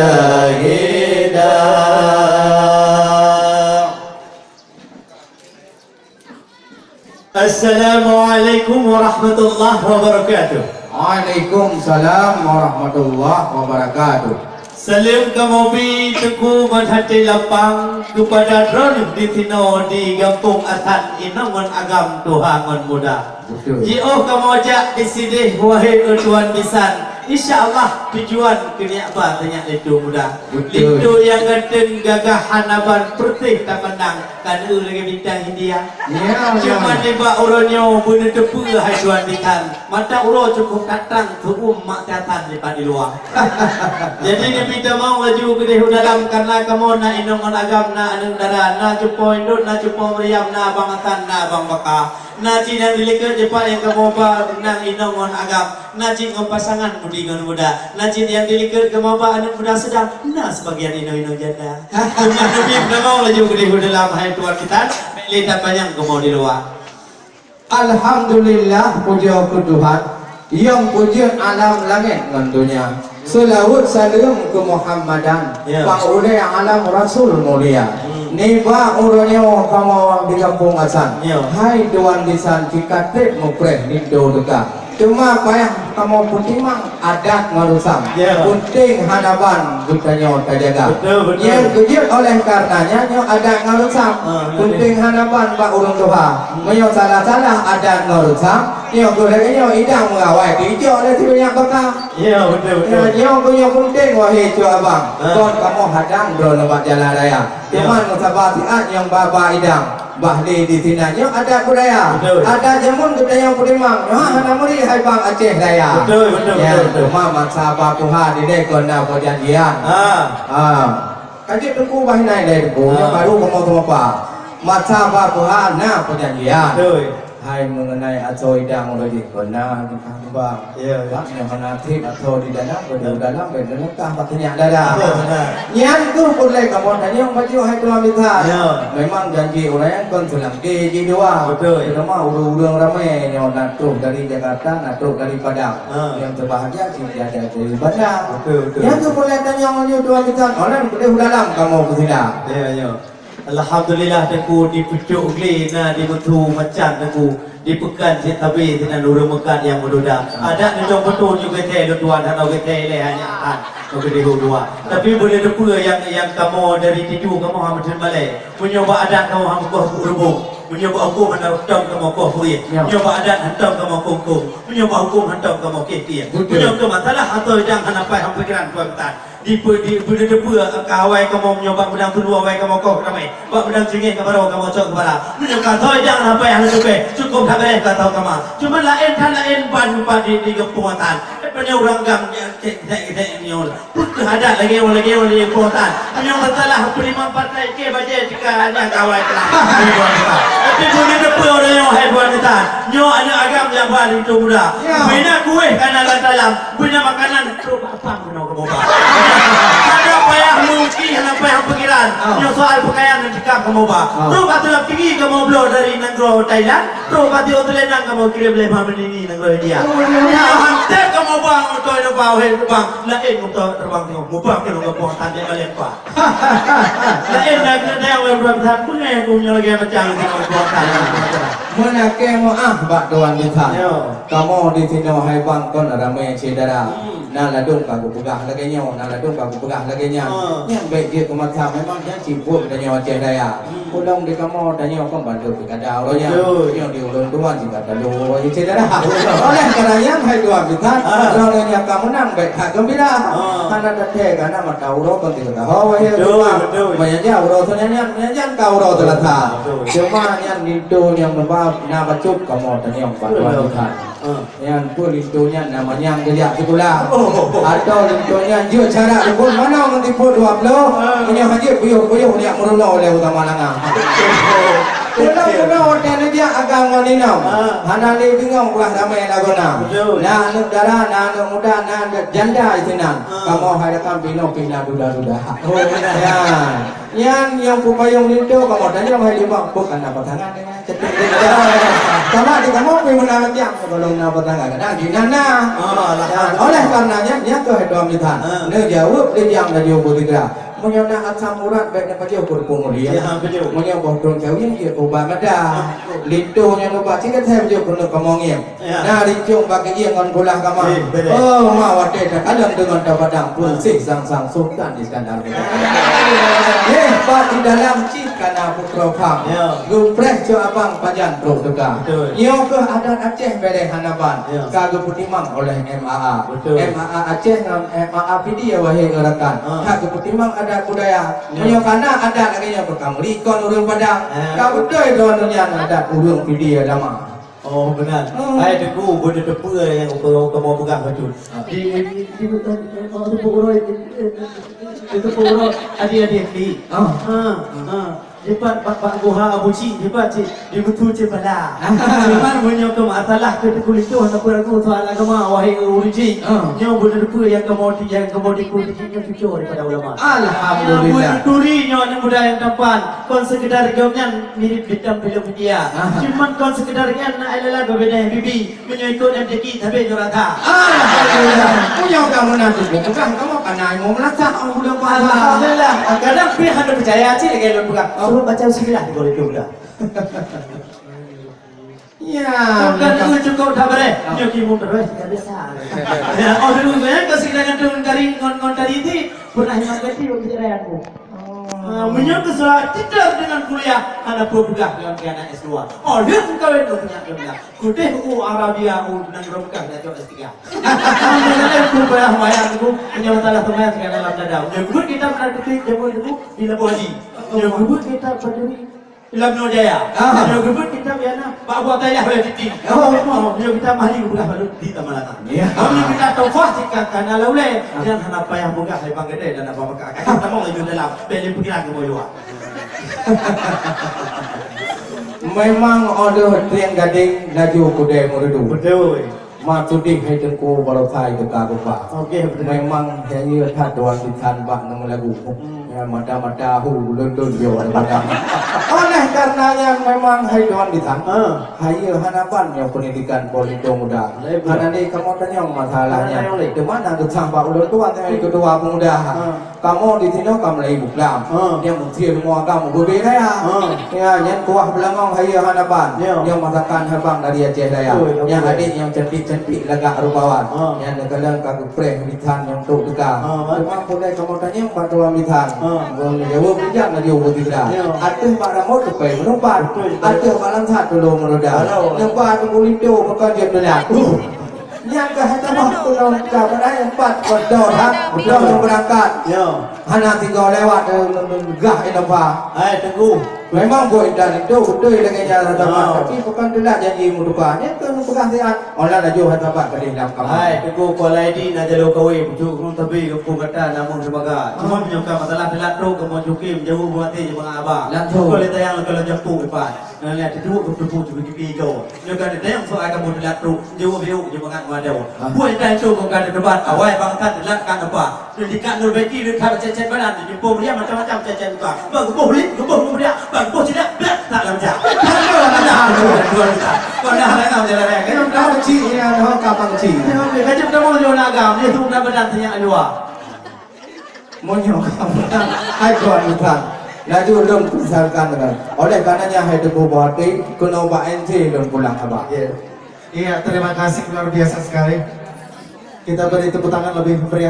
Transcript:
syahidah. Assalamualaikum warahmatullahi wabarakatuh. Waalaikumsalam warahmatullahi wabarakatuh. Salam kamobi teku menghati lapang kepada Ron di Tino di Kampung Atan Inangon Agam Tuhangon Muda. Jio kamojak di sini wahai tuan bisan. InsyaAllah tujuan kini apa tanya itu mudah. Itu yang ganteng gagahan aban pertih tak menang kan lagi bintang India. Cuma tiba uronyo bunuh tepu hai tuan bisan. Mata uro cukup katang tu mak tiatan di luar. Jadi ni kita mau laju ke dalam karena kamu na inongon agam na anung dara na cupo indut na cupo meriam na bangatan na bang baka. Na cina dilikat jepat yang kamu ba nang inongon agam. Na cing pasangan budingan muda. Na cing yang dilikat kamu ba anak muda sedang. Na sebagian ino janda. Cuma nabi kita mau laju ke dalam hai tuan kita. Lihat banyak kamu di luar. Alhamdulillah puja ke Tuhan yang pujian alam langit dan dunia. Selawat salam ke Muhammadan Paulai alam Rasul mulia. Niba uronyo kamu di Kampung Asan. Hai tuan bisan jika trip mukreh nido deka. Cuma payah kamu putimang adat ngarusam. Penting hadapan gutanyo terjaga. Yang kejut oleh karenanya nyo adat ngarusam. Penting hadapan Pak Urung Tuha. Menyo salah-salah adat ngarusam. Nyo kurenyo idang mengawai dijo oleh banyak kota. Ya betul. Nyo punya penting wahai cu abang. Kon kamu hadang bro lewat jalan raya. Cuman musabatiat yang baba idang. Bahli di sinanya ada budaya, ada jamun budaya Pudimang. Hana muri hai bang Aceh Raya. Betul. Cuma maksa Puha di dekona perjanjian. Kaji tunggu bahinai dari bu, yang baru kamu apa? Maksa Puha na perjanjian. Hai mengenai atau idang lagi kena bang. Bang yang menatik atau di dalam benar patenya dada. Nyan tu boleh kamu tanya yang baju hai tuan kita. Memang janji orang kon sulang ke ji dua. Nama urang ramai yang natuk dari Jakarta, natuk dari Padang. Yang terbahagia sih ada dari Padang. Yang tu boleh tanya yang tuan kita. Orang boleh dalam kamu ke sini. Alhamdulillah teku di pucuk gli na di betu macan teku di pekan si tabi dengan luru mekan yang muda. Ada ni dong betul juga teh tuan dan oke teh le hanya an oke di dua. Tapi boleh depu yang kamu dari tidu kamu hampir malai. Menyoba adat kamu hampir berbuk. Menyoba hukum hendak hantam kamu kohuri. Menyoba adat hantam kamu kongkong. Menyoba hukum hantam kamu ketia. Menyoba masalah atau jangan apa hampir kiran tuan tan. Di depu kawai kamu menyoba pedang kedua kawai kamu kau ramai. Bak pedang cengih kamu kamu cok kepala. Menyoba tahu jangan apa yang lebih cukup tak boleh kata kamu. Cuma lain kan lain ban di kepuatan. Penyurang gam kita ni orang. Ada lagi kepuatan. Menyoba salah prima partai ke baca jika hanya kawai telah. Tapi boleh depu orang yang hebat kita. Nyo ada agam yang baru itu muda. Bina kuih karena dalam punya makanan terus apa guna kamu. Ada payah mungkin, ada payah pikiran. Nyo soal pakaian dan jika kamu bah. Terus kata tinggi kamu blow dari negara Thailand. Terus kata Australia kamu kirim lebih ini negara India. Hantar kamu bang untuk itu bang. Lain untuk terbang tengok. Mubang ke nunggu buang tanda balik pak. Lain nak yang berbangsa punya yang punya lagi macam tengok buang tanda. Mana kamu bak doan kita. Kamu di sini hai bang kon ramai cedera. Nak ladung kagu pegah lagi nyawa, nak ladung kagu pegah lagi nyawa. Yang baik dia kemasa memang dia sibuk dan nyawa Aceh Raya. Pulang di kamu dan nyawa kan bantu pikada orangnya. Yang di ulun tuan juga lalu orang cedera. Oleh kerana hai tuan kita, orangnya kamu nang baik tak gembira. Karena teteh karena mata urut kan tidak tahu ya. Banyak urut senyanya kau urut terletak. Cuma yang itu yang membawa nama cup kamu dan yang bantuan kita. Yang pun lintunya namanya kerja sekolah atau lintunya jauh cara pun mana nanti pun 20 punya haji buyuh dia merulau oleh utama langang pulau dan dia agama ninam hana le bingung belah ramai lagona na anak dara na anak muda na janda isinan kamu hadapan pina duda ya yang pupayung lintu kamu dan yang hai lima bukan apa tangan dengan cepat Kamu di kamu mengenal yang kalau nak petangga kadang di nana. Oleh karenanya dia ke dua mitan. Ne jawab dia yang dah jawab tiga. Menyona asam urat baik dapat jauh kurang mulia. Menyona bodoh jauh yang dia ubah mada. Lintu yang lupa jika saya jauh kurang kemongnya. Nah lintu bagi dia ngon pulang kamar. Oh mawate dah kadang dengan dapadang pun sih sang sultan di skandal. Pak di dalam cikana putra pam. Gumpreh jo abang pajan pro tega. Nyo ke adat Aceh bere hanaban. Kagu putimang oleh MAA. MAA Aceh dan MAA PD wahai rekan. Kagu putimang ada budaya. Nyo kana ada lagi yang berkamri kon urang padang. Kagu doi dunia ada urang PD lama. Oh benar. Hai teku bodoh depa yang kamu pegang betul. Di itu pura adik-adik ni. Cepat pak goha abuci cepat cik di betul cepat lah. Cuman punya kemasalah ke kulit tu nak aku soal agama wahai uriji. Nyo boleh depa yang kamu dikulit cucu daripada ulama. Alhamdulillah. Turi nyo yang budaya tempat kon sekedar gamnya mirip hitam film dia. Cuman kon sekedarnya nak adalah berbeda bibi menyikut yang deki tapi jurata. Alhamdulillah. Punya kamu nanti bukan kamu kanai mau melacak orang bulan puasa. Alhamdulillah. Kadang pihak hendak percaya cik lagi lu bukan. Suruh baca bismillah di kolej juga. Ya. Bukan itu cukup dah boleh. Nyo kimu terus biasa. Ya, oh dulu banyak kesekian dengan ngon tadi itu pernah hilang beti bicara aku. Menyangka salah tidak dengan kuliah anak berbuka dengan anak S2. Oh dia kawin tu punya dia. Kutih Arabia nang berbuka dia cok S3. Alhamdulillah aku bayar bayar aku punya masalah teman sekarang dalam dada. Nyebut kita pernah ketik jemput itu di Labu Haji. Nyebut kita berdiri Ilam Nur Jaya. Nyebut kita biana Pak Buat Tayah boleh titik. Nyebut kita mahli buka baru di Tamalaka. Nyebut kita tawaf jika karena laulai yang hendak payah buka hai panggede dan apa maka kita mau itu dalam beli pikiran ke boyo. Memang order triang gading laju kudai murudu. Betul. Matudik hai tengku balotai ke kagupa. Okey betul. Memang hanya tak doan ditan bak nama lagu. Ya mata-mata hu lundun dia orang padang. Oleh karenanya memang hai doan ditan. Hai hanapan yang pendidikan politik muda. Karena ni kamu tanya masalahnya. Di mana kesang pak ulun tuan yang kedua pemuda. Kamu di sini kamu lagi buklam. Yang mesti semua kamu berbeda ya. Ya yang kuah belangong hai hanapan. Yang masakan habang dari Aceh Raya. Yang adik yang cantik lagak rupawan. Yang negara kagu preh mitan yang tok deka. Memang boleh kamu tanya pada mitan. Jawab bijak na dia bertiga. Atuh Pak Ramot kepai menumpang. Atuh Pak Lansat dulu meroda. Nampak tu kulindo pakai dia belah. Yang ke hati waktu dalam kabar yang 4 berdor yang berangkat. Hana tinggal lewat gah inapa. Hai tunggu. Memang boleh dan itu betul lagi jalan tempat. Tapi bukan tidak janji mudukanya tu pegasian. Orang dah jauh tempat kali dalam kamar. Hai tunggu kolai di nak jalur kawin. Bujuk nun tapi kampung kata namun sebagai. Cuma menyangka masalah pelat tu kamu jukim jauh buati je bang abah. Kalau tayang kalau jemput depan. Lihat duduk bertepuk juga di pigo. Juga tayang soal kamu pelat tu jauh biu je bang ada. Buat dan tu kamu kata debat awal bangkat pelat kan apa. Pendidikan nur beti nur kata cecet badan jemput dia macam-macam cecet buka. Bang gebuh dia. Bos tidak tak lamjak. Kau dah lengah jalan raya. Kau dah kecil ya, dah kapang kecil. Kau dah mau jual agam, dia tu dah badan tanya dua. Monyok kamu, hai tuan tuan. Laju belum misalkan dengan. Oleh karenanya hai tebu bahati, kena ubah NC belum pulang abah. Iya, terima kasih luar biasa sekali. Kita beri tepuk tangan lebih meriah.